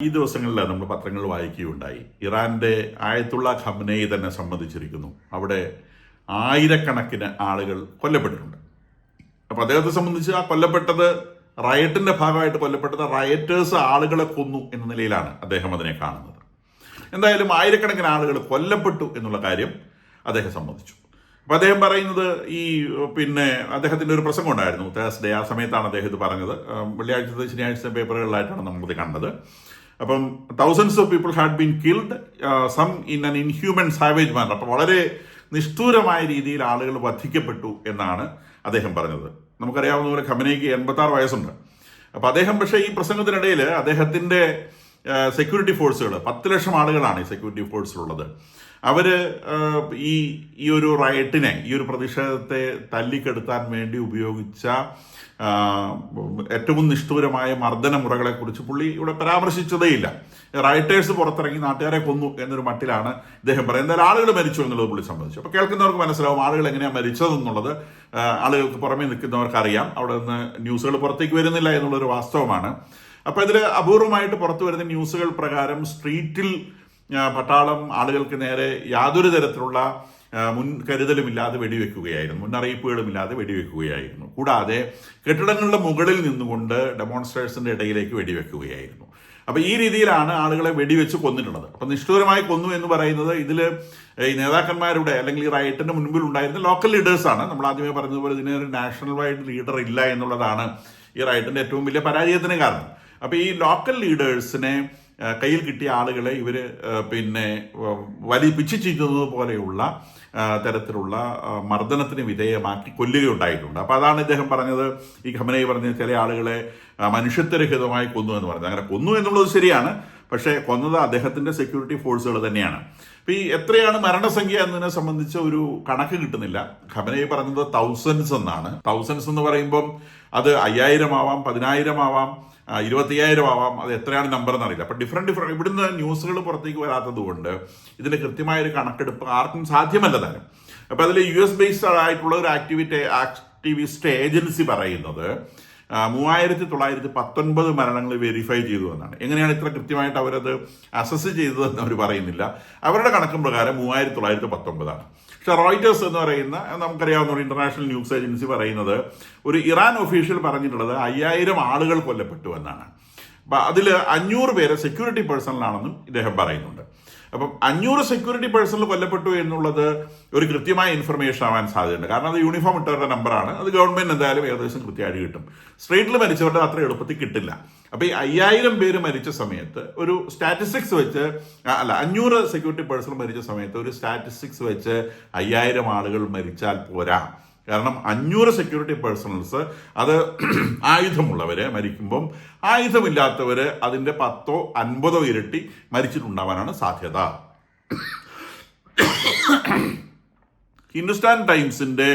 ഈ ദിവസങ്ങളിൽ നമ്മൾ പത്രങ്ങൾ വായിക്കുകയുണ്ടായി. ഇറാന്റെ ആയത്തുള്ള ഖമനേയി തന്നെ സമ്മതിച്ചിരിക്കുന്നു, അവിടെ ആയിരക്കണക്കിന് ആളുകൾ കൊല്ലപ്പെട്ടിട്ടുണ്ട്. അപ്പൊ അദ്ദേഹത്തെ സംബന്ധിച്ച് ആ കൊല്ലപ്പെട്ടത് റയറ്റിന്റെ ഭാഗമായിട്ട് കൊല്ലപ്പെട്ടത് റയറ്റേഴ്സ് ആളുകളെ കൊന്നു എന്ന നിലയിലാണ് അദ്ദേഹം അതിനെ കാണുന്നത്. എന്തായാലും ആയിരക്കണക്കിന് ആളുകൾ കൊല്ലപ്പെട്ടു എന്നുള്ള കാര്യം അദ്ദേഹം സമ്മതിച്ചു. അപ്പൊ അദ്ദേഹം പറയുന്നത് അദ്ദേഹത്തിന്റെ ഒരു പ്രസംഗം ഉണ്ടായിരുന്നു തേഴ്സ്ഡേ. ആ സമയത്താണ് അദ്ദേഹം ഇത് പറഞ്ഞത്. വെള്ളിയാഴ്ചത്തെ ശനിയാഴ്ച പേപ്പറുകളിലായിട്ടാണ് നമ്മളിത് കണ്ടത്. അപ്പം thousands of people had been killed, some in an inhuman savage manner. അപ്പം വളരെ നിഷ്ഠൂരമായ രീതിയിൽ ആളുകൾ വധിക്കപ്പെട്ടു എന്നാണ് അദ്ദേഹം പറഞ്ഞത്. നമുക്കറിയാവുന്ന പോലെ ഖമനേയ്ക്ക് 86 വയസ്സുണ്ട്. അപ്പം അദ്ദേഹം പക്ഷേ ഈ പ്രസംഗത്തിനിടയിൽ അദ്ദേഹത്തിന്റെ സെക്യൂരിറ്റി ഫോഴ്സുകൾ 10 ലക്ഷം ആളുകളാണ് ഈ സെക്യൂരിറ്റി ഫോഴ്സിലുള്ളത്. അവര് ഈ ഒരു റയറ്റിനെ, ഈ ഒരു പ്രതിഷേധത്തെ തല്ലിക്കെടുത്താൻ വേണ്ടി ഉപയോഗിച്ച ഏറ്റവും നിഷ്ഠൂരമായ മർദ്ദന മുറകളെ കുറിച്ച് പുള്ളി ഇവിടെ പരാമർശിച്ചതേയില്ല. റൈറ്റേഴ്സ് പുറത്തിറങ്ങി നാട്ടുകാരെ കൊന്നു എന്നൊരു മട്ടിലാണ് ഇദ്ദേഹം പറയുന്നത്. എന്തായാലും ആളുകൾ മരിച്ചു എന്നുള്ളത് പുള്ളി സംബന്ധിച്ചു. അപ്പോൾ കേൾക്കുന്നവർക്ക് മനസ്സിലാവും ആളുകൾ എങ്ങനെയാണ് മരിച്ചതെന്നുള്ളത്. ആളുകൾക്ക് പുറമേ നിൽക്കുന്നവർക്ക് അറിയാം. അവിടെ നിന്ന് ന്യൂസുകൾ പുറത്തേക്ക് വരുന്നില്ല എന്നുള്ളൊരു വാസ്തവമാണ്. അപ്പോൾ ഇതിൽ അപൂർവമായിട്ട് പുറത്തു വരുന്ന ന്യൂസുകൾ പ്രകാരം സ്ട്രീറ്റിൽ പട്ടാളം ആളുകൾക്ക് നേരെ യാതൊരു തരത്തിലുള്ള മുൻകരുതലുമില്ലാതെ വെടിവെക്കുകയായിരുന്നു, മുന്നറിയിപ്പുകളുമില്ലാതെ വെടിവെക്കുകയായിരുന്നു. കൂടാതെ കെട്ടിടങ്ങളുടെ മുകളിൽ നിന്നുകൊണ്ട് ഡെമോൺസ്ട്രേഷന്റെ ഇടയിലേക്ക് വെടിവെക്കുകയായിരുന്നു. അപ്പൊ ഈ രീതിയിലാണ് ആളുകളെ വെടിവെച്ച് കൊന്നിട്ടുള്ളത്. അപ്പൊ നിഷ്ഠൂരമായി കൊന്നു എന്ന് പറയുന്നത് ഇതിൽ ഈ നേതാക്കന്മാരുടെ അല്ലെങ്കിൽ ഈ റൈറ്റിന്റെ മുൻപിൽ ഉണ്ടായിരുന്ന ലോക്കൽ ലീഡേഴ്സാണ്. നമ്മൾ ആദ്യമേ പറഞ്ഞതുപോലെ ഇതിനൊരു നാഷണൽ വൈഡ് ലീഡർ ഇല്ല എന്നുള്ളതാണ് ഈ റൈറ്റിന്റെ ഏറ്റവും വലിയ പരാജയത്തിന് കാരണം. അപ്പൊ ഈ ലോക്കൽ ലീഡേഴ്സിനെ കയ്യിൽ കിട്ടിയ ആളുകളെ ഇവര് പിച്ചു ചീറ്റുന്നത് പോലെയുള്ള തരത്തിലുള്ള മർദ്ദനത്തിന് വിധേയമാക്കി കൊല്ലുകയുണ്ടായിട്ടുണ്ട്. അപ്പൊ അതാണ് ഇദ്ദേഹം പറഞ്ഞത്. ഈ ഖമനേയി പറഞ്ഞ ചില ആളുകളെ മനുഷ്യത്വരഹിതമായി കൊന്നു എന്ന് പറഞ്ഞത്. അങ്ങനെ കൊന്നു എന്നുള്ളത് ശരിയാണ്, പക്ഷേ കൊന്നത് അദ്ദേഹത്തിന്റെ സെക്യൂരിറ്റി ഫോഴ്സുകൾ തന്നെയാണ്. അപ്പൊ ഈ എത്രയാണ് മരണസംഖ്യ എന്നതിനെ സംബന്ധിച്ച ഒരു കണക്ക് കിട്ടുന്നില്ല. ഖമനേയി പറഞ്ഞത് തൗസൻഡ്സ് എന്നാണ്. തൗസൻഡ്സ് എന്ന് പറയുമ്പം അത് 5000 ആവാം, 10,000 ആവാം, 25,000 ആവാം. അത് എത്രയാണ് നമ്പർ എന്നറിയില്ല. അപ്പൊ ഡിഫറെന്റ് ഇവിടുന്ന് ന്യൂസുകൾ പുറത്തേക്ക് വരാത്തത് കൊണ്ട് ഇതിന്റെ കൃത്യമായൊരു കണക്കെടുപ്പ് ആർക്കും സാധ്യമല്ല താനും. അപ്പൊ അതിൽ US ബേസ്ഡ് ആയിട്ടുള്ള ഒരു ആക്ടിവിസ്റ്റ് ഏജൻസി പറയുന്നത് 3919 മരണങ്ങൾ വെരിഫൈ ചെയ്തു എന്നാണ്. എങ്ങനെയാണ് ഇത്ര കൃത്യമായിട്ട് അവരത് അസസ് ചെയ്തതെന്ന് അവർ പറയുന്നില്ല. അവരുടെ കണക്കും പ്രകാരം 3919 പക്ഷെ റോയിറ്റേഴ്സ് എന്ന് പറയുന്ന നമുക്കറിയാവുന്ന ഒരു ഇന്റർനാഷണൽ ന്യൂസ് ഏജൻസി പറയുന്നത് ഒരു ഇറാൻ ഒഫീഷ്യൽ പറഞ്ഞിട്ടുള്ളത് 5000 ആളുകൾ കൊല്ലപ്പെട്ടു എന്നാണ്. അപ്പൊ അതിൽ 500 പേര് സെക്യൂരിറ്റി പേഴ്സണലാണെന്നും ഇദ്ദേഹം പറയുന്നുണ്ട്. അപ്പം 500 സെക്യൂരിറ്റി പേഴ്സണൽ കൊല്ലപ്പെട്ടു എന്നുള്ളത് ഒരു കൃത്യമായ ഇൻഫർമേഷൻ ആവാൻ സാധ്യതയുണ്ട്. കാരണം അത് യൂണിഫോം ഇട്ടവരുടെ നമ്പറാണ്. അത് ഗവൺമെന്റ് എന്തായാലും ഏകദേശം കൃത്യമായിട്ട് കിട്ടും. സ്ട്രീറ്റിൽ മരിച്ചവരുടെ അത്ര എളുപ്പത്തിൽ കിട്ടില്ല. അപ്പൊ ഈ 5000 പേര് മരിച്ച സമയത്ത് ഒരു സ്റ്റാറ്റിസ്റ്റിക്സ് വെച്ച് 500 സെക്യൂരിറ്റി പേഴ്സണൽ മരിച്ച സമയത്ത് ഒരു സ്റ്റാറ്റിസ്റ്റിക്സ് വെച്ച് 5000 ആളുകൾ മരിച്ചാൽ പോരാ. കാരണം 500 സെക്യൂരിറ്റി പേഴ്സണൽസ് അത് ആയുധമുള്ളവര് മരിക്കുമ്പം ആയുധമില്ലാത്തവര് അതിന്റെ 10ഓ 50ഓ ഇരട്ടി മരിച്ചിട്ടുണ്ടാവാനാണ് സാധ്യത. ഹിന്ദുസ്ഥാൻ ടൈംസിന്റെ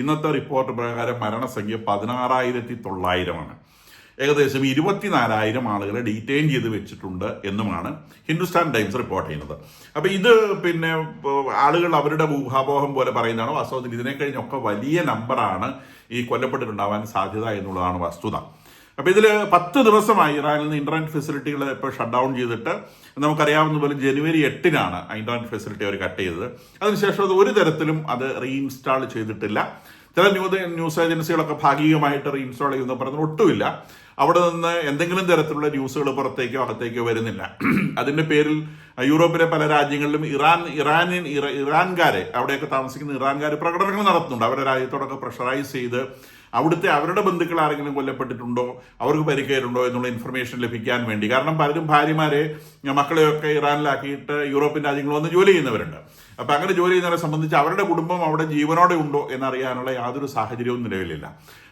ഇന്നത്തെ റിപ്പോർട്ട് പ്രകാരം മരണസംഖ്യ 16,900 ഏകദേശം 24,000 ആളുകളെ ഡീറ്റെയിൻ ചെയ്ത് വെച്ചിട്ടുണ്ട് എന്നുമാണ് ഹിന്ദുസ്ഥാൻ ടൈംസ് റിപ്പോർട്ട് ചെയ്യുന്നത്. അപ്പൊ ഇത് ആളുകൾ അവരുടെ ഊഹാപോഹം പോലെ പറയുന്നതാണോ? വാസ്തവത്തിൽ ഇതിനെ കഴിഞ്ഞൊക്കെ വലിയ നമ്പറാണ് ഈ കൊല്ലപ്പെട്ടിട്ടുണ്ടാവാൻ സാധ്യത എന്നുള്ളതാണ് വസ്തുത. അപ്പൊ ഇതിൽ 10 ദിവസമായി ഇറാനിൽ നിന്ന് ഇന്റർനെറ്റ് ഫെസിലിറ്റികൾ ഇപ്പോൾ ഷട്ട് ഡൗൺ ചെയ്തിട്ട് നമുക്കറിയാവുന്ന പോലെ ജനുവരി 8-നാണ് ഇന്റർനെറ്റ് ഫെസിലിറ്റി അവർ കട്ട് ചെയ്തത്. അതിനുശേഷം അത് ഒരു തരത്തിലും അത് റീഇൻസ്റ്റാൾ ചെയ്തിട്ടില്ല. ചില ന്യൂസ് ഏജൻസികളൊക്കെ ഭാഗികമായിട്ട് റീഇൻസ്റ്റാൾ ചെയ്യുന്ന പറഞ്ഞത് ഒട്ടുമില്ല. അവിടെ നിന്ന് എന്തെങ്കിലും തരത്തിലുള്ള ന്യൂസുകൾ പുറത്തേക്കോ അകത്തേക്കോ വരുന്നില്ല. അതിന്റെ പേരിൽ യൂറോപ്പിലെ പല രാജ്യങ്ങളിലും ഇറാൻകാരെ അവിടെയൊക്കെ താമസിക്കുന്ന ഇറാൻകാർ പ്രകടനങ്ങൾ നടത്തുന്നുണ്ട്. അവരുടെ രാജ്യത്തോടൊക്കെ പ്രഷറൈസ് ചെയ്ത് അവിടുത്തെ അവരുടെ ബന്ധുക്കൾ ആരെങ്കിലും കൊല്ലപ്പെട്ടിട്ടുണ്ടോ, അവർക്ക് പരിക്കേറ്റുണ്ടോ എന്നുള്ള ഇൻഫർമേഷൻ ലഭിക്കാൻ വേണ്ടി. കാരണം പലരും ഭാര്യമാരെ മക്കളെയൊക്കെ ഇറാനിലാക്കിയിട്ട് യൂറോപ്യൻ രാജ്യങ്ങളിൽ വന്ന് ജോലി ചെയ്യുന്നവരുണ്ട്. അപ്പൊ അങ്ങനെ ജോലി ചെയ്യുന്നവരെ സംബന്ധിച്ച് അവരുടെ കുടുംബം അവിടെ ജീവനോടെ ഉണ്ടോ എന്നറിയാനുള്ള യാതൊരു സാഹചര്യവും നിലവിലില്ല.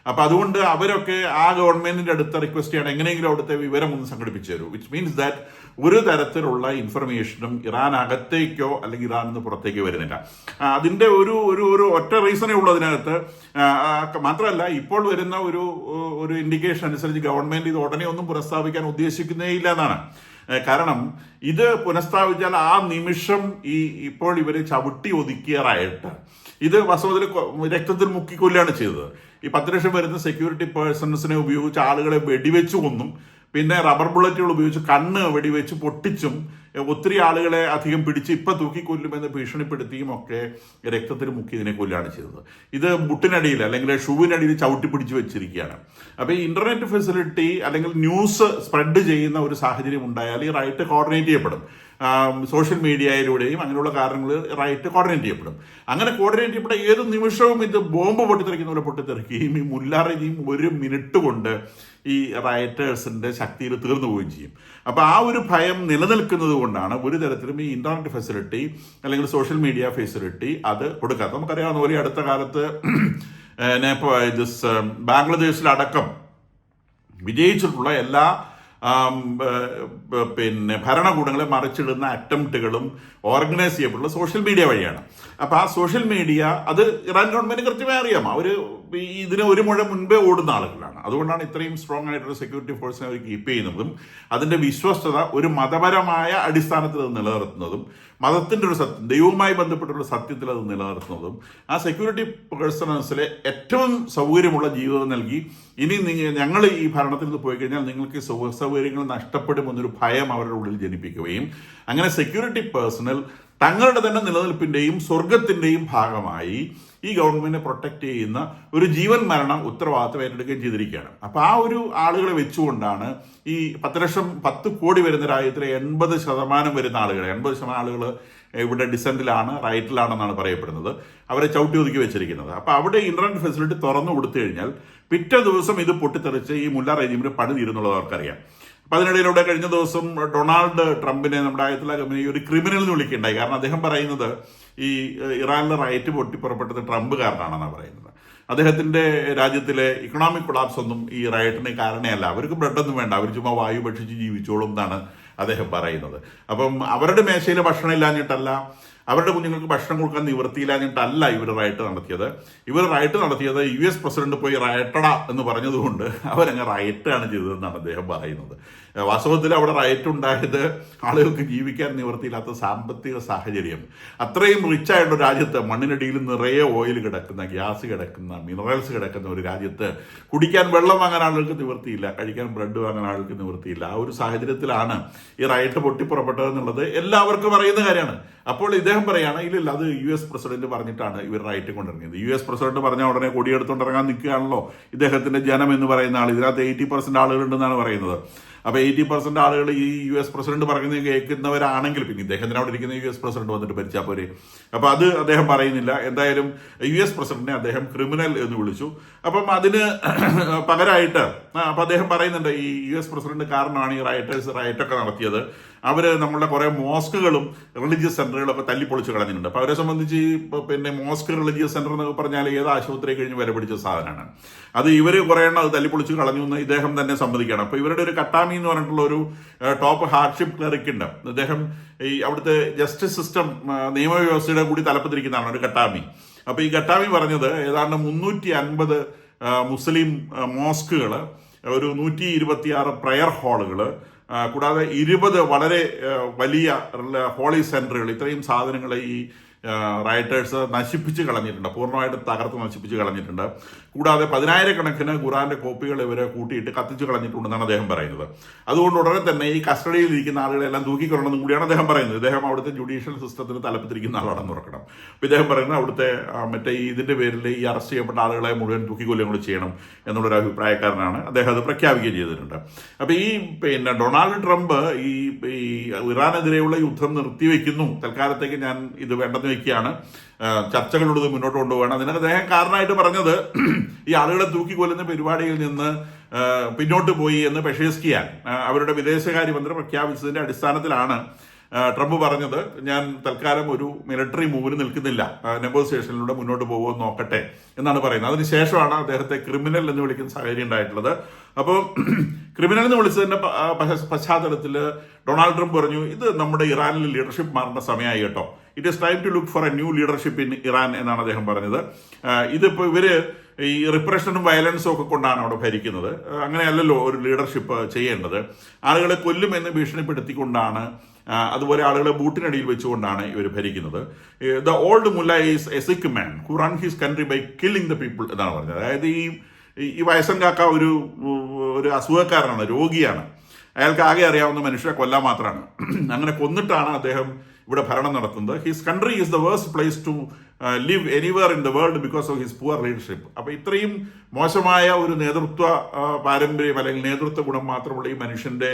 അപ്പൊ അതുകൊണ്ട് അവരൊക്കെ ആ ഗവൺമെന്റിന്റെ അടുത്ത് റിക്വസ്റ്റ് ചെയ്യണം എങ്ങനെയെങ്കിലും അവിടുത്തെ വിവരം ഒന്ന് സംഘടിപ്പിച്ചു തരൂ. വിച്ച് മീൻസ് ദാറ്റ് ഒരു തരത്തിലുള്ള ഇൻഫർമേഷനും ഇറാൻ അകത്തേക്കോ അല്ലെങ്കിൽ ഇറാനിൽ നിന്ന് പുറത്തേക്കോ വരുന്നില്ല. അതിന്റെ ഒരു ഒറ്റ റീസണേ ഉള്ളൂ അതിനകത്ത്. മാത്രമല്ല ഇപ്പോൾ വരുന്ന ഒരു ഇൻഡിക്കേഷൻ അനുസരിച്ച് ഗവൺമെന്റ് ഇത് ഉടനെ ഒന്നും പുനഃസ്ഥാപിക്കാൻ ഉദ്ദേശിക്കുന്നേ ഇല്ല എന്നാണ്. കാരണം ഇത് പുനഃസ്ഥാപിച്ചാൽ ആ നിമിഷം ഇപ്പോൾ ഇവരെ ചവിട്ടി ഒതുക്കിയാറായിട്ട് ഇത് വാസ്തവത്തിൽ രക്തത്തിൽ മുക്കിക്കൊല്ലാണ് ചെയ്തത്. ഈ 10 ലക്ഷം വരുന്ന സെക്യൂരിറ്റി പേഴ്സൺസിനെ ഉപയോഗിച്ച് ആളുകളെ വെടിവെച്ചു കൊന്നും പിന്നെ റബ്ബർ ബുള്ളറ്റുകൾ ഉപയോഗിച്ച് കണ്ണ് വെടിവെച്ച് പൊട്ടിച്ചും ഒത്തിരി ആളുകളെ അധികം പിടിച്ച് ഇപ്പം തൂക്കിക്കൊല്ലുമെന്ന് ഭീഷണിപ്പെടുത്തിയും ഒക്കെ രക്തത്തിൽ മുക്കി ഇതിനെ കൊല്ലാണ് ചെയ്തത്. ഇത് മുട്ടിനടിയിൽ അല്ലെങ്കിൽ ഷൂവിനടിയിൽ ചവിട്ടി പിടിച്ച് വെച്ചിരിക്കുകയാണ്. അപ്പോൾ ഈ ഇന്റർനെറ്റ് ഫെസിലിറ്റി അല്ലെങ്കിൽ ന്യൂസ് സ്പ്രെഡ് ചെയ്യുന്ന ഒരു സാഹചര്യം ഉണ്ടായാൽ ഈ റൈറ്റ് കോർഡിനേറ്റ് ചെയ്യപ്പെടും. സോഷ്യൽ മീഡിയയിലൂടെയും അങ്ങനെയുള്ള കാര്യങ്ങൾ റൈറ്റ് കോർഡിനേറ്റ് ചെയ്യപ്പെടും. അങ്ങനെ കോർഡിനേറ്റ് ചെയ്യപ്പെട്ട ഏത് നിമിഷവും ഇത് ബോംബ് പൊട്ടിത്തെറിക്കുന്ന പോലെ പൊട്ടിത്തെറിക്കുകയും ഈ മുല്ല റെജീം 1 മിനിറ്റ് കൊണ്ട് ഈ റൈറ്റേഴ്സിന്റെ ശക്തിയിൽ തീർന്നു പോവുകയും ചെയ്യും. അപ്പോൾ ആ ഒരു ഭയം നിലനിൽക്കുന്നത് കൊണ്ടാണ് ഒരു തരത്തിലും ഈ ഇന്റർനെറ്റ് ഫെസിലിറ്റി അല്ലെങ്കിൽ സോഷ്യൽ മീഡിയ ഫെസിലിറ്റി അത് കൊടുക്കാത്ത. നമുക്കറിയാവുന്ന പോലെ അടുത്ത കാലത്ത് ബാംഗ്ലാദേശിലടക്കം വിജയിച്ചിട്ടുള്ള എല്ലാ പിന്നെ ഭരണകൂടങ്ങളെ മറിച്ചിടുന്ന അറ്റംപ്റ്റുകളും ഓർഗനൈസ് ചെയ്യപ്പെട്ടുള്ള സോഷ്യൽ മീഡിയ വഴിയാണ്. അപ്പോൾ ആ സോഷ്യൽ മീഡിയ അത് ഇറാൻ ഗവൺമെന്റ് കൃത്യമായി അറിയാം. അവർ ഇതിന് 1 മുഴ മുൻപേ ഓടുന്ന ആളുകളാണ്. അതുകൊണ്ടാണ് ഇത്രയും സ്ട്രോങ് ആയിട്ടുള്ള സെക്യൂരിറ്റി ഫോഴ്സിനെ അവർ കീപ്പ് ചെയ്യുന്നതും അതിന്റെ വിശ്വസ്തത ഒരു മതപരമായ അടിസ്ഥാനത്തിൽ അത് നിലനിർത്തുന്നതും മതത്തിന്റെ ഒരു സത്യം, ദൈവവുമായി ബന്ധപ്പെട്ടുള്ള സത്യത്തിൽ അത് നിലനിർത്തുന്നതും ആ സെക്യൂരിറ്റി പേഴ്സണൽസിലെ ഏറ്റവും സൗകര്യമുള്ള ജീവിതം നൽകി ഇനി ഞങ്ങൾ ഈ ഭരണത്തിൽ നിന്ന് പോയി കഴിഞ്ഞാൽ നിങ്ങൾക്ക് സൗകര്യങ്ങൾ നഷ്ടപ്പെടുമെന്നൊരു ഭയം അവരുടെ ഉള്ളിൽ ജനിപ്പിക്കുകയും അങ്ങനെ സെക്യൂരിറ്റി പേഴ്സണൽ തങ്ങളുടെ തന്നെ നിലനിൽപ്പിന്റെയും സ്വർഗത്തിന്റെയും ഭാഗമായി ഈ ഗവൺമെന്റിനെ പ്രൊട്ടക്ട് ചെയ്യുന്ന ഒരു ജീവൻ മരണം ഉത്തരവാദിത്തം ഏറ്റെടുക്കുകയും ചെയ്തിരിക്കുകയാണ്. അപ്പൊ ആ ഒരു ആളുകളെ വെച്ചുകൊണ്ടാണ് ഈ 10 കോടി വരുന്ന രാജ്യത്തിലെ 80% വരുന്ന ആളുകൾ 80% ആളുകൾ ഇവിടെ ഡിസെന്റിലാണ്, റൈറ്റിലാണെന്നാണ് പറയപ്പെടുന്നത്. അവരെ ചവിട്ടി ഒതുക്കി വെച്ചിരിക്കുന്നത്. അപ്പൊ അവിടെ ഇന്റർനെറ്റ് ഫെസിലിറ്റി തുറന്നു കൊടുത്തു കഴിഞ്ഞാൽ പിറ്റേ ദിവസം ഇത് പൊട്ടിത്തെറിച്ച് ഈ മുല്ല റെജീമിന് പണി തീരുന്നുള്ളത് അവർക്കറിയാം. അപ്പൊ അതിനിടയിലൂടെ കഴിഞ്ഞ ദിവസം ഡൊണാൾഡ് ട്രംപിനെ നമ്മുടെ ആയത്തുള്ള കമ്പനി ഒരു ക്രിമിനൽ എന്ന് വിളിക്കുകയുണ്ടായി. കാരണം അദ്ദേഹം പറയുന്നത് ഈ ഇറാനിലെ റൈറ്റ് പൊട്ടിപ്പുറപ്പെട്ടത് ട്രംപ് കാരണമാണെന്നാണ് പറയുന്നത്. അദ്ദേഹത്തിന്റെ രാജ്യത്തിലെ ഇക്കണോമിക് കൊളാപ്സ് ഒന്നും ഈ റൈറ്റിന് കാരണമല്ല, അവർക്ക് ബ്രെഡൊന്നും വേണ്ട, അവർ ചുമ്മാ വായു ഭക്ഷിച്ച് ജീവിച്ചോളും എന്നാണ് അദ്ദേഹം പറയുന്നത്. അപ്പം അവരുടെ മേശയിൽ ഭക്ഷണം ഇല്ലാഞ്ഞിട്ടല്ല, അവരുടെ കുഞ്ഞുങ്ങൾക്ക് ഭക്ഷണം കൊടുക്കാൻ നിവൃത്തിയില്ലാഞ്ഞിട്ടല്ല ഇവർ റൈറ്റ് നടത്തിയത്. ഇവർ റൈറ്റ് നടത്തിയത് US പ്രസിഡന്റ് പോയി റൈറ്റട എന്ന് പറഞ്ഞതുകൊണ്ട് അവരങ്ങ് റൈറ്റാണ് ചെയ്തതെന്നാണ് അദ്ദേഹം പറയുന്നത്. വാസ്തവത്തിൽ അവിടെ റൈറ്റ് ഉണ്ടായത് ആളുകൾക്ക് ജീവിക്കാൻ നിവൃത്തിയില്ലാത്ത സാമ്പത്തിക സാഹചര്യം. അത്രയും റിച്ച് ആയിട്ടുള്ള രാജ്യത്ത് മണ്ണിനടിയിൽ നിറയെ ഓയിൽ കിടക്കുന്ന, ഗ്യാസ് കിടക്കുന്ന, മിനറൽസ് കിടക്കുന്ന ഒരു രാജ്യത്ത് കുടിക്കാൻ വെള്ളം വാങ്ങാൻ ആളുകൾക്ക് നിവൃത്തിയില്ല, കഴിക്കാൻ ബ്രെഡ് വാങ്ങാൻ ആളുകൾക്ക് നിവൃത്തിയില്ല. ആ ഒരു സാഹചര്യത്തിലാണ് ഈ റൈറ്റ് പൊട്ടിപ്പുറപ്പെട്ടതെന്നുള്ളത് എല്ലാവർക്കും അറിയുന്ന കാര്യമാണ്. അപ്പോൾ ഇദ്ദേഹം പറയാണ് ഇല്ലില്ല, അത് US പ്രസിഡന്റ് പറഞ്ഞിട്ടാണ് ഇവർ റൈറ്റ് കൊണ്ടിറങ്ങിയത്. US പ്രസിഡന്റ് പറഞ്ഞ ഉടനെ കൊടിയെടുത്തുകൊണ്ടിറങ്ങാൻ നിൽക്കുകയാണല്ലോ ഇദ്ദേഹത്തിന്റെ ജനം എന്ന് പറയുന്ന ആൾ. ഇതിനകത്ത് 80% ആളുകളുണ്ടെന്നാണ് പറയുന്നത്. അപ്പൊ 80% ആളുകൾ ഈ US പ്രസിഡന്റ് പറയുന്നത് കേൾക്കുന്നവരാണെങ്കിൽ പിന്നെ ഇദ്ദേഹത്തിന് അവിടെ ഇരിക്കുന്ന US പ്രസിഡന്റ് വന്നിട്ട് ഭരിച്ചാൽ പോരെ. അപ്പൊ അത് അദ്ദേഹം പറയുന്നില്ല. എന്തായാലും US പ്രസിഡന്റിനെ അദ്ദേഹം ക്രിമിനൽ എന്ന് വിളിച്ചു. അപ്പം അതിന് പകരമായിട്ട് അപ്പൊ അദ്ദേഹം പറയുന്നുണ്ട് ഈ US പ്രസിഡന്റ് കാരണമാണ് ഈ റൈറ്റൊക്കെ നടത്തിയത്. അവര് നമ്മളുടെ കുറെ മോസ്കുകളും റിലീജിയസ് സെന്ററുകളും ഒക്കെ തല്ലിപ്പൊളിച്ച് കളഞ്ഞിട്ടുണ്ട്. അപ്പൊ അവരെ സംബന്ധിച്ച് പിന്നെ മോസ്ക് റിലീജിയസ് സെന്റർ എന്നൊക്കെ പറഞ്ഞാൽ ഏത് ആശുപത്രി കഴിഞ്ഞ് വില പിടിച്ച സാധനമാണ്. അത് ഇവര് കുറെ എണ്ണം അത് തല്ലിപ്പൊളിച്ച് കളഞ്ഞു എന്ന് ഇദ്ദേഹം തന്നെ സമ്മതിക്കുകയാണ്. അപ്പൊ ഇവരുടെ ഒരു കട്ടാമി എന്ന് പറഞ്ഞിട്ടുള്ള ഒരു ടോപ്പ് ഹാർഡ്ഷിപ്പ് ക്ലറിക് ഉണ്ട്. അദ്ദേഹം ഈ അവിടുത്തെ ജസ്റ്റിസ് സിസ്റ്റം നിയമവ്യവസ്ഥയുടെ കൂടി തലപ്പത്തിരിക്കുന്നതാണ് ഒരു കട്ടാമി. അപ്പൊ ഈ കട്ടാമി പറഞ്ഞത് ഏതാണ്ട് 350 മുസ്ലിം മോസ്കുകൾ, ഒരു 126 പ്രയർ ഹാളുകള്, കൂടാതെ 20 വളരെ വലിയ ഹോളി സെന്ററുകൾ, ഇത്രയും സാധനങ്ങൾ ഈ റൈറ്റേഴ്സ് നശിപ്പിച്ച് കളഞ്ഞിട്ടുണ്ട്, പൂർണ്ണമായിട്ട് തകർത്ത് നശിപ്പിച്ച് കളഞ്ഞിട്ടുണ്ട്. കൂടാതെ 10,000-കണക്കിന് ഖുറാന്റെ കോപ്പികൾ ഇവരെ കൂട്ടിയിട്ട് കത്തിച്ച് കളഞ്ഞിട്ടുണ്ടെന്നാണ് അദ്ദേഹം പറയുന്നത്. അതുകൊണ്ട് ഉടനെ തന്നെ ഈ കസ്റ്റഡിയിൽ ഇരിക്കുന്ന ആളുകളെല്ലാം തൂക്കിക്കൊള്ളണമെന്നും കൂടിയാണ് അദ്ദേഹം പറയുന്നത്. ഇദ്ദേഹം അവിടുത്തെ ജുഡീഷ്യൽ സിസ്റ്റത്തിന് തലപ്പത്തിരിക്കുന്ന ആളാണെന്ന് ഓർക്കണം. അപ്പോൾ ഇദ്ദേഹം പറയുന്നത് അവിടുത്തെ മറ്റേ ഇതിന്റെ പേരിൽ ഈ അറസ്റ്റ് ചെയ്യപ്പെട്ട ആളുകളെ മുഴുവൻ തൂക്കിക്കൊല്ലുകയും കൂടി ചെയ്യണം എന്നുള്ളൊരു അഭിപ്രായക്കാരനാണ്. അദ്ദേഹം അത് പ്രഖ്യാപിക്കുകയും ചെയ്തിട്ടുണ്ട്. അപ്പോൾ ഈ ഡൊണാൾഡ് ട്രംപ് ഈ ഇറാനെതിരെയുള്ള യുദ്ധം നിർത്തിവെക്കുന്നു, തൽക്കാലത്തേക്ക് ഞാൻ ഇത് വേണ്ടെന്ന് വെക്കുകയാണ്, ചർച്ചകളുള്ളത് മുന്നോട്ട് കൊണ്ടുപോകണം. അതിന് അദ്ദേഹം കാരണമായിട്ട് പറഞ്ഞത് ഈ ആളുകളെ തൂക്കിക്കൊല്ലുന്ന പരിപാടിയിൽ നിന്ന് പിന്നോട്ട് പോയി എന്ന് പെഷേസ്കിയാൻ അവരുടെ വിദേശകാര്യമന്ത്രി പ്രഖ്യാപിച്ചതിന്റെ അടിസ്ഥാനത്തിലാണ് ട്രംപ് പറഞ്ഞത് ഞാൻ തൽക്കാലം ഒരു മിലിറ്ററി മൂവിന് നിൽക്കുന്നില്ല, നെഗോസിയേഷനിലൂടെ മുന്നോട്ട് പോകുമെന്ന് നോക്കട്ടെ എന്നാണ് പറയുന്നത്. അതിനുശേഷമാണ് അദ്ദേഹത്തെ ക്രിമിനൽ എന്ന് വിളിക്കുന്ന സാഹചര്യം ഉണ്ടായിട്ടുള്ളത്. അപ്പോൾ ക്രിമിനൽ എന്ന് വിളിച്ചതിന്റെ പശ്ചാത്തലത്തിൽ ഡൊണാൾഡ് ട്രംപ് പറഞ്ഞു ഇത് നമ്മുടെ ഇറാനിൽ ലീഡർഷിപ്പ് മാറേണ്ട സമയമായി കേട്ടോ, it is time to look for a new leadership in Iran എന്നാണ് അദ്ദേഹം പറഞ്ഞത്. ഇതിപ്പോ ഇവര് ഈ റിപ്രഷനും വയലൻസും ഒക്കെ കൊണ്ടാണ് അവിടെ ഭരിക്കുന്നത്. അങ്ങനെയല്ലല്ലോ ഒരു ലീഡർഷിപ്പ് ചെയ്യേണ്ടത്. ആളുകളെ കൊല്ലുമെന്ന് ഭീഷണിപ്പെടുത്തിക്കൊണ്ടാണ്, അതുപോലെ ആളുകളെ ബൂട്ടിനടിയിൽ വെച്ചുകൊണ്ടാണ് ഇവർ ഭരിക്കുന്നത്. The old mullah is a sick man who run his country by killing the people എന്നാണ് പറഞ്ഞത്. അതായത് ഈ വയസ്സൻ കാക്ക ഒരു അസുഖക്കാരനാണ്, രോഗിയാണ്. അയാൾക്ക് ആകെ അറിയാവുന്ന മനുഷ്യരെ കൊല്ലാൻ മാത്രമാണ്. അങ്ങനെ കൊന്നിട്ടാണ് അദ്ദേഹം ഇവിടെ ഭരണം നടത്തുന്നത്. His country is the worst place to live anywhere in the world because of his poor leadership. അപ്പോൾ ഇത്രയും മോശമായ ഒരു നേതൃത്വ പാരമ്പര്യം അല്ലെങ്കിൽ നേതൃത്വ ഗുണം മാത്രമുള്ള ഈ മനുഷ്യന്റെ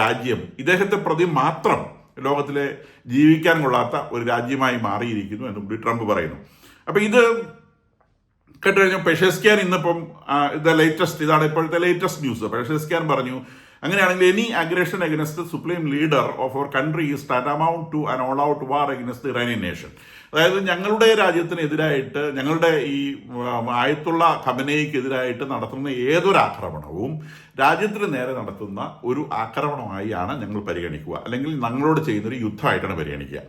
രാജ്യം ഇദ്ദേഹത്തെ പ്രതി മാത്രം ലോകത്തിലെ ജീവിക്കാൻ കൊള്ളാത്ത ഒരു രാജ്യമായി മാറിയിരിക്കുന്നു എന്ന് കൂടി ട്രംപ് പറയുന്നു. അപ്പോൾ ഇത് കേട്ടുകഴിഞ്ഞാൽ പെഷേസ്ക്യാൻ ഇന്നിപ്പം ഇതാണ് ഇപ്പോഴത്തെ ലേറ്റസ്റ്റ് ന്യൂസ്. പെഷേസ്ക്യാൻ പറഞ്ഞു, അങ്ങനെയാണെങ്കിൽ any aggression against supreme leader of our country is tantamount to an all out war against the Iranian nation. അതായത് ഞങ്ങളുടെ രാജ്യത്തിനെതിരായിട്ട്, ഞങ്ങളുടെ ഈ ആയത്തുള്ള ഖമനേയ്ക്കെതിരായിട്ട് നടത്തുന്ന ഏതൊരു ആക്രമണവും രാജ്യത്തിന് നേരെ നടത്തുന്ന ഒരു ആക്രമണമായാണ് ഞങ്ങൾ പരിഗണിക്കുക, അല്ലെങ്കിൽ ഞങ്ങളോട് ചെയ്യുന്നൊരു യുദ്ധമായിട്ടാണ് പരിഗണിക്കുക.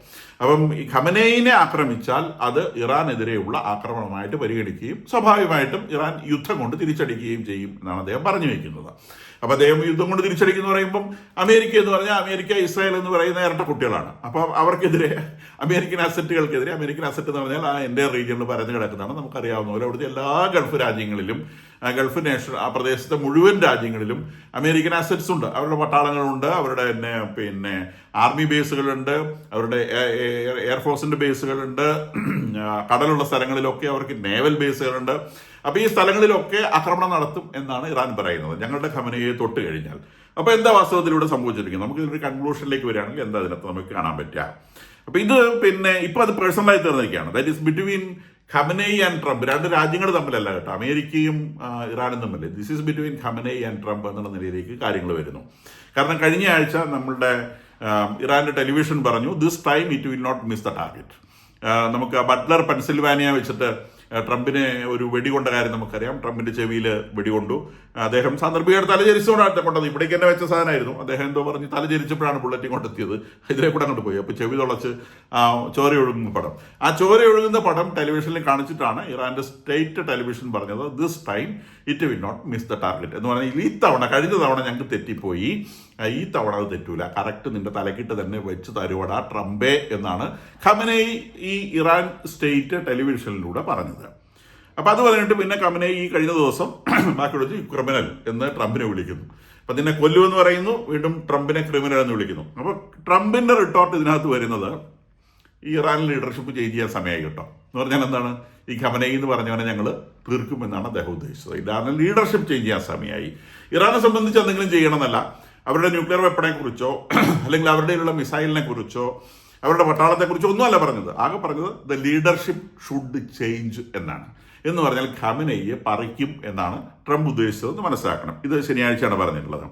അപ്പം ഈ ഖമനേയിനെ ആക്രമിച്ചാൽ അത് ഇറാനെതിരെയുള്ള ആക്രമണമായിട്ട് പരിഗണിക്കുകയും സ്വാഭാവികമായിട്ടും ഇറാൻ യുദ്ധം കൊണ്ട് തിരിച്ചടിക്കുകയും ചെയ്യും എന്നാണ് അദ്ദേഹം പറഞ്ഞു വയ്ക്കുന്നത്. അപ്പോൾ അദ്ദേഹം യുദ്ധം കൊണ്ട് തിരിച്ചടിക്കുന്നു പറയുമ്പം അമേരിക്ക എന്ന് പറഞ്ഞാൽ അമേരിക്ക ഇസ്രായേൽ എന്ന് പറയുന്ന ഇരട്ട കുട്ടികളാണ്. അപ്പം അവർക്കെതിരെ അമേരിക്കൻ അസറ്റുകൾക്കെതിരെ, അമേരിക്കൻ അസറ്റ് എന്ന് പറഞ്ഞാൽ ആ എൻ്റെ റീജിയനിൽ പരന്നു കിടക്കുന്നതാണ്, നമുക്കറിയാവുന്ന പോലെ അവിടുത്തെ എല്ലാ ഗൾഫ് രാജ്യങ്ങളിലും, ഗൾഫ് നേഷൻ ആ പ്രദേശത്തെ മുഴുവൻ രാജ്യങ്ങളിലും അമേരിക്കൻ അസറ്റ്സ് ഉണ്ട്. അവരുടെ പട്ടാളങ്ങളുണ്ട്, അവരുടെ പിന്നെ ആർമി ബേസുകളുണ്ട്, അവരുടെ എയർഫോഴ്സിന്റെ ബേസുകളുണ്ട്, കടലുള്ള സ്ഥലങ്ങളിലൊക്കെ അവർക്ക് നേവൽ ബേസുകളുണ്ട്. അപ്പോൾ ഈ സ്ഥലങ്ങളിലൊക്കെ ആക്രമണം നടത്തും എന്നാണ് ഇറാൻ പറയുന്നത് ഞങ്ങളുടെ ഖമനയെ തൊട്ട് കഴിഞ്ഞാൽ. അപ്പോൾ എന്താ വാസ്തവത്തിലൂടെ സംഭവിച്ചിരിക്കുന്നത്? നമുക്ക് ഇതിനൊരു കൺക്ലൂഷനിലേക്ക് വരികയാണെങ്കിൽ എന്താ അതിനകത്ത് നമുക്ക് കാണാൻ പറ്റുക? അപ്പോൾ ഇത് പിന്നെ ഇപ്പോൾ അത് പേഴ്സണലായി തീർന്നിരിക്കുകയാണ്. That is between Khamenei and Trump. രണ്ട് രാജ്യങ്ങൾ തമ്മിലല്ല കേട്ടോ, അമേരിക്കയും ഇറാനും തമ്മിൽ. This is between Khamenei and Trump എന്നുള്ള നിലയിലേക്ക് കാര്യങ്ങൾ വരുന്നു. കാരണം കഴിഞ്ഞ ആഴ്ച നമ്മളുടെ ഇറാന്റെ ടെലിവിഷൻ പറഞ്ഞു, this time it will not miss the target. നമുക്ക് ബട്ട്ലർ പെൻസിൽവാനിയ വെച്ചിട്ട് ട്രംപിനെ ഒരു വെടികൊണ്ട കാര്യം നമുക്കറിയാം. ട്രംപിന്റെ ചെവിയിൽ വെടികൊണ്ടു. അദ്ദേഹം സാന്ദർഭികമായിട്ട് തലചരിച്ചുകൊണ്ടാണ് കൊണ്ടത്. ഇവിടേക്ക് തന്നെ വെച്ച സാധനമായിരുന്നു. അദ്ദേഹം എന്തോ പറഞ്ഞ് തലചരിച്ചപ്പോഴാണ് ബുള്ളറ്റ് കൊണ്ടെത്തിയത്. ഇതിലെ കൂടെ അങ്ങോട്ട് പോയി. അപ്പോൾ ചെവി തുളച്ച് ചോര ഒഴുകുന്ന പടം, ആ ചോര ഒഴുകുന്ന പടം ടെലിവിഷനിൽ കാണിച്ചിട്ടാണ് ഇറാന്റെ സ്റ്റേറ്റ് ടെലിവിഷൻ പറഞ്ഞത്, this time it will not miss the target എന്ന് പറഞ്ഞാൽ ഈ തവണ, കഴിഞ്ഞ തവണ ഞങ്ങൾക്ക് തെറ്റിപ്പോയി, ഈ തവണ അത് തെറ്റൂല, കറക്റ്റ് നിന്റെ തലക്കിട്ട് തന്നെ വെച്ച് തരുവടാ ട്രംപേ എന്നാണ് ഖമനേയി ഈ ഇറാൻ സ്റ്റേറ്റ് ടെലിവിഷനിലൂടെ പറഞ്ഞത്. അപ്പൊ അത് പറഞ്ഞിട്ട് പിന്നെ ഖമനേയി ഈ കഴിഞ്ഞ ദിവസം ബാക്കിയുള്ള ക്രിമിനൽ എന്ന് ട്രംപിനെ വിളിക്കുന്നു. അപ്പൊ നിന്നെ കൊല്ലുമെന്ന് പറയുന്നു, വീണ്ടും ട്രംപിനെ ക്രിമിനൽ എന്ന് വിളിക്കുന്നു. അപ്പൊ ട്രംപിന്റെ റിട്ടോർട്ട് ഇതിനകത്ത് വരുന്നത് ഈ ഇറാൻ ലീഡർഷിപ്പ് ചേഞ്ച് ചെയ്യാൻ സമയമായി കേട്ടോ എന്ന് പറഞ്ഞാൽ എന്താണ്, ഈ ഖമനേയി എന്ന് പറഞ്ഞവനെ ഞങ്ങൾ തീർക്കുമെന്നാണ് അദ്ദേഹം ഉദ്ദേശിച്ചത്. ഇറാനിൽ ലീഡർഷിപ്പ് ചേഞ്ച് ചെയ്യാൻ സമയമായി. ഇറാനെ സംബന്ധിച്ച് എന്തെങ്കിലും ചെയ്യണമെന്നല്ല, അവരുടെ ന്യൂക്ലിയർ വെപ്പണെ കുറിച്ചോ അല്ലെങ്കിൽ അവരുടെ മിസൈലിനെ കുറിച്ചോ അവരുടെ പട്ടാളത്തെക്കുറിച്ചോ ഒന്നുമല്ല പറഞ്ഞത്. ആകെ പറഞ്ഞത് ദ ലീഡർഷിപ്പ് ഷുഡ് ചേഞ്ച് എന്നാണ്. എന്ന് പറഞ്ഞാൽ ഖമനേയിയെ പറിക്കും എന്നാണ് ട്രംപ് ഉദ്ദേശിച്ചതെന്ന് മനസ്സിലാക്കണം. ഇത് ശനിയാഴ്ചയാണ് പറഞ്ഞിട്ടുള്ളത്.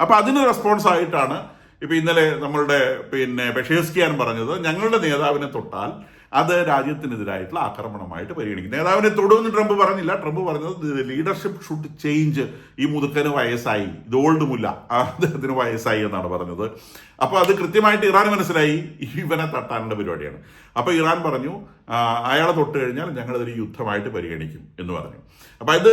അപ്പൊ അതിന് റെസ്പോൺസ് ആയിട്ടാണ് ഇപ്പൊ ഇന്നലെ നമ്മളുടെ പെഷേസ്ക്യാൻ പറഞ്ഞത്, ഞങ്ങളുടെ നേതാവിനെ തൊട്ടാൽ അത് രാജ്യത്തിനെതിരായിട്ടുള്ള ആക്രമണമായിട്ട് പരിഗണിക്കും. നേതാവിനെ തൊടുമെന്ന് ട്രംപ് പറഞ്ഞില്ല. ട്രംപ് പറഞ്ഞത് ലീഡർഷിപ്പ് ഷുഡ് ചേഞ്ച്. ഈ മുതുക്കന് വയസ്സായി, ഇത് ഓൾഡ് മുല്ല, അദ്ദേഹത്തിന് വയസ്സായി എന്നാണ് പറഞ്ഞത്. അപ്പൊ അത് കൃത്യമായിട്ട് ഇറാൻ മനസ്സിലായി, ഇവനെ തട്ടാനുള്ള പരിപാടിയാണ്. അപ്പൊ ഇറാൻ പറഞ്ഞു, അയാളെ തൊട്ട് കഴിഞ്ഞാൽ ഞങ്ങളതൊരു യുദ്ധമായിട്ട് പരിഗണിക്കും എന്ന് പറഞ്ഞു. അപ്പൊ ഇത്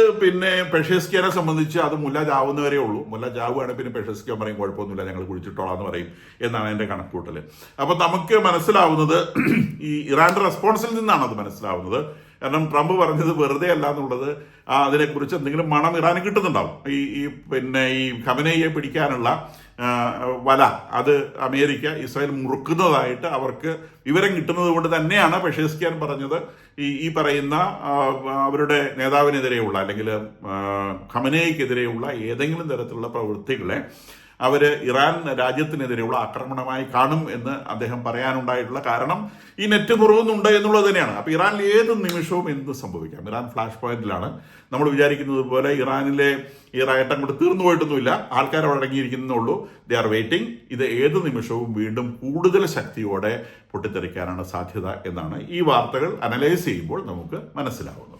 പെഷേസ്ക്യാനെ സംബന്ധിച്ച് അത് മുല്ല ചാവുന്നവരേ ഉള്ളൂ. മുല്ല ചാവുകയാണെങ്കിൽ പിന്നെ പെഷേസ്ക്യാൻ പറയും കുഴപ്പമൊന്നുമില്ല, ഞങ്ങൾ കുഴിച്ചിട്ടോളാം എന്ന് പറയും എന്നാണ് എന്റെ കണക്കൂട്ടല്. അപ്പൊ നമുക്ക് മനസ്സിലാവുന്നത് ഈ ഇറാന്റെ റെസ്പോൺസിൽ നിന്നാണ് അത് മനസ്സിലാവുന്നത്. കാരണം ട്രംപ് പറഞ്ഞത് വെറുതെ അല്ല എന്നുള്ളത്, അതിനെക്കുറിച്ച് എന്തെങ്കിലും മണം ഇറാന് കിട്ടുന്നുണ്ടാവും. ഈ ഖമനേയിയെ പിടിക്കാനുള്ള വല അത് അമേരിക്ക ഇസ്രായേൽ മുറുക്കുന്നതായിട്ട് അവർക്ക് വിവരം കിട്ടുന്നത് കൊണ്ട് തന്നെയാണ് പെഷേസ്ക്യാൻ പറഞ്ഞത്, ഈ പറയുന്ന അവരുടെ നേതാവിനെതിരെയുള്ള അല്ലെങ്കിൽ ഖമനേയിക്കെതിരെയുള്ള ഏതെങ്കിലും തരത്തിലുള്ള പ്രവൃത്തികളെ അവര് ഇറാൻ രാജ്യത്തിനെതിരെയുള്ള ആക്രമണമായി കാണും എന്ന് അദ്ദേഹം പറയാനുണ്ടായിട്ടുള്ള കാരണം ഈ നെറ്റ് മുറിവുന്നുണ്ട് എന്നുള്ളത് തന്നെയാണ്. അപ്പൊ ഇറാനിൽ ഏത് നിമിഷവും എന്ത് സംഭവിക്കാം. ഇറാൻ ഫ്ലാഷ് പോയിന്റിലാണ്. നമ്മൾ വിചാരിക്കുന്നത് പോലെ ഇറാനിലെ ഈ റയട്ടം കൊണ്ട് തീർന്നു പോയിട്ടൊന്നുമില്ല, ആൾക്കാർ അവിടെ അടങ്ങിയിരിക്കുന്നുള്ളൂ. They are waiting. ഇത് ഏത് നിമിഷവും വീണ്ടും കൂടുതൽ ശക്തിയോടെ പൊട്ടിത്തെറിക്കാനാണ് സാധ്യത എന്നാണ് ഈ വാർത്തകൾ അനലൈസ് ചെയ്യുമ്പോൾ നമുക്ക് മനസ്സിലാവുന്നത്.